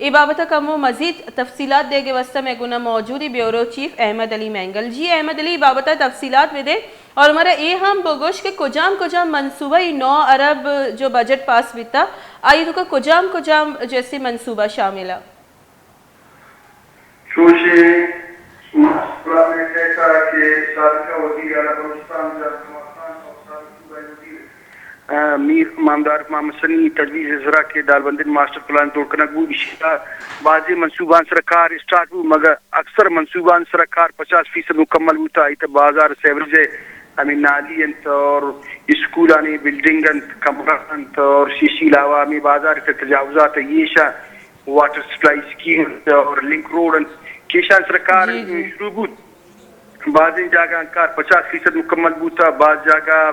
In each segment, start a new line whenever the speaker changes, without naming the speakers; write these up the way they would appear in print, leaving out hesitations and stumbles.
ای بابت کمو مزید تفصیلات دے گے واسطہ میں گنا موجودی بیورو چیف احمد علی مینگل. جی احمد علی بابت تفصیلات میں دے اور ہمارا اے ہم بگوش کہ کجام منصوبہ 9 ارب جو بجٹ پاس بیتا آئی تو کا کجام جیسے منصوبہ شامل ہے.
چوشے مسئلہ میں کہتا ہے کہ سابقہ وزیر اعلیٰ بلوچستان میر امامدار محمد سنی تجویز زرا کے دالبندن ماسٹر پلان توڑ کنک بو اشیاء بعضی منصوبان سرکار اسٹارٹ بو مگر اکثر منصوبان سرکار 50% مکمل ہوتا ہے. بازار سیوریج ہمیں نالی انت اور اسکولانی بلڈنگ انت کمرہ انت اور شیشی علاوہ ہمیں بازار تجاوزات یہ واٹر سپلائی اسکیم اور لنک روڈ کیشان سرکار شروع بود بعض جگہ کار 50% مکمل بوتا بعض جگہ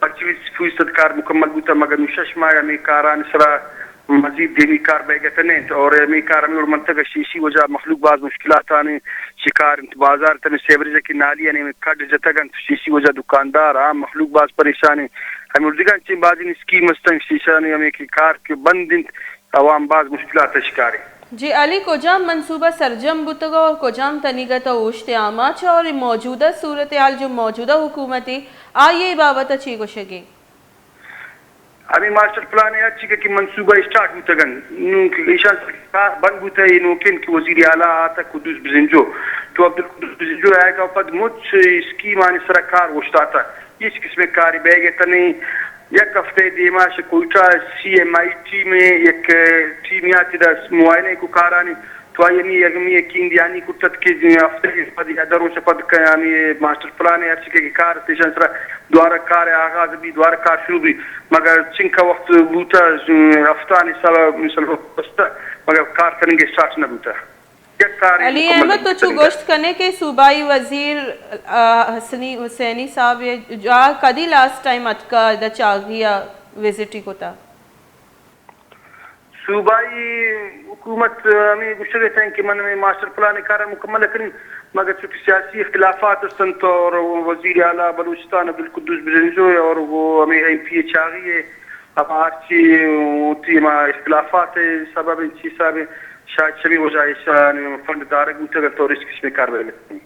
25% کار مکمل بوتا مگر نشش ماہ ہمیں کاران سرا مزید دینی کار بے گئے تنے اور ہمیں کار ہمیں اور منطقہ شیشی وجہ مخلوق بعض مشکلات آنے شکار بازار تنے سیوریج کی نالی آنے میں کٹ جتگن شیشی وجہ دکاندار عام مخلوق بعض پریشانے ہمیں اردگان چین بعضی اسکیم استنگ شیشانے ہمیں کی کار کے بند عوام بعض مشکلات شکارے.
جی علی کجام منصوبہ سرجم بتگا اور کجام تنیگتا اوشتے آماچا اور موجودہ صورتحال جو موجودہ حکومتی آئیے بابت اچھی گوشگی.
ابھی ماسٹر پلان ہے اچھی کہ منصوبہ اسٹارٹ بتگن ایشان سرکار بند بتا ہے نوکن کہ وزیر اعلیٰ آتا قدوس بزنجو تو عبدالقدوس بزنجو آئے گا پد مجھ اسکیم آنی سرکار وشتاتا اس قسم کاری بے گئے تنے یک ہفتے دیما شکوٹا سی ایم آئی ٹی میں ایک ٹیم یاتی دا معائنے کو کارانی تو آئینی یگمی یقین دیانی کتت کے ہفتے پد ادھروں سے پد کیانی ماسٹر پلان ہے اچھی کہ کار تیشن سرا دوارہ کار آغاز بھی دوارہ کار شروع بھی مگر چنکا وقت بوتا ہفتانی سالا مثل بستا مگر کار تنگے سٹارٹ نہ بوتا.
علی احمد تو چھو گوشت کرنے کے صوبائی وزیر حسنی حسینی صاحب جا کدی لاسٹ ٹائم اتکا دا چاگیا وزٹی کو تا
صوبائی حکومت ہمیں گوشتے گئے ہیں کہ من میں ماسٹر پلان کارا مکمل کریں مگر چونکہ سیاسی اختلافات استنت اور وزیر اعلیٰ بلوچستان عبدالقدوس بزنجو اور وہ ہمیں ایم پی ایچ آگئی ہے اب آرچی ہوتی اختلافات سبب ان چیز صاحب شاید شبی وجہ فنڈ دارک ہوتے گا تو اس قسم کاروائی لگتے ہیں.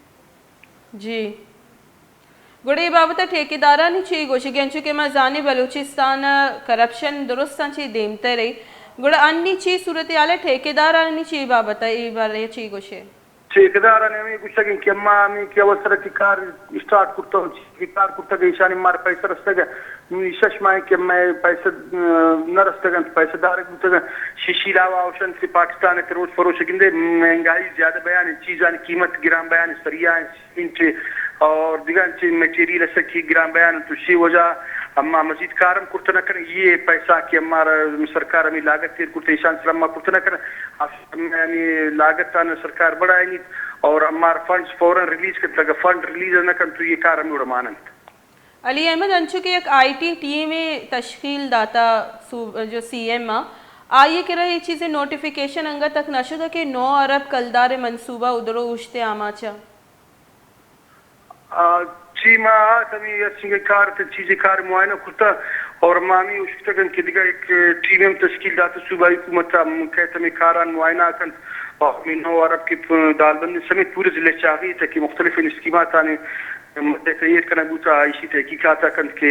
جی گوڑے بابتا ٹھیکیدارانی چی گوشی گینچو کہ میں زانی بلوچستان کرپشن درستان چی دیمتے رہی گوڑا انی چی صورتحال ٹھیکیدارانی چی بابتا ای بارے چی گوشے
ٹھیکیدارانی ہمیں گوشتا گئے کہ اما ہمیں کیا وصرہ کی کار اسٹارٹ کرتا ہوں کی کار کرتا گئے ایشانی مارا پیسہ رستا گئے شش ماہ کہ میں پیسہ نہ رستا گئے پیسہ دارک بوتا گئے شیشی لاوا اوشن سے پاکستان کے روز فروش گندے مہنگائی زیادہ بیان چیزان قیمت گرام بیان سریعہ سیمنٹ اور دیگر چیز میٹیریل ایسا کی گرام بیان تو شی وجہ اما مزید کارم کرتا نہ کریں یہ پیسہ کہ ہمارا سرکار ہمیں لاگت تیر کرتا ایشان سلامہ کرتا نہ کریں ہمیں لاگت آنا سرکار بڑھائیں گی اور ہمارا فنڈز فوراں ریلیز کرتا لگا فنڈ ریلیز نہ کریں تو یہ کار ہمیں اڑمانند.
علی احمد انچو کہ ایک آئی ٹی ٹیم تشکیل داتا جو سی ایم آئیے کہ رہی چیزیں نوٹیفیکیشن انگا تک نشدہ کہ 9 ارب کلدار منصوبہ ادھرو اوشتے آماچا
چی ماں آت ہمیں اچھی کار چیزیں کار معائنہ کرتا اور مامی اوشتا کن کہ دیگا ایک ٹیم تشکیل داتا صوبائی حکومت کہتا ہمیں کاران معائنہ کن اور ہمیں 9 ارب کی دالبندی سمیت پورے ضلع چاہیے تھا کہ مختلف اسکیمات آنے مدد کرنا بوتا اسی تحقیقات کن کہ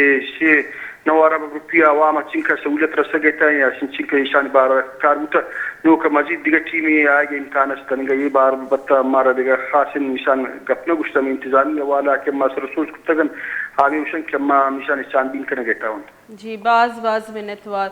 9 ارب روپیہ عوام چنکا سہولت رسا گیتا ہے یا چنکا ایشان بار کار بوتا نو کا مزید دیگر ٹیمیں آئے گا امکان استنگا یہ بار بتا ہمارا دیگر خاص نشان گپنا گوشتا میں انتظامی والا کہ ہم سر سوچ کرتا گن آگے اوشن کہ ہم نشان چاندین کرنا گیتا ہوں.
جی باز منتوار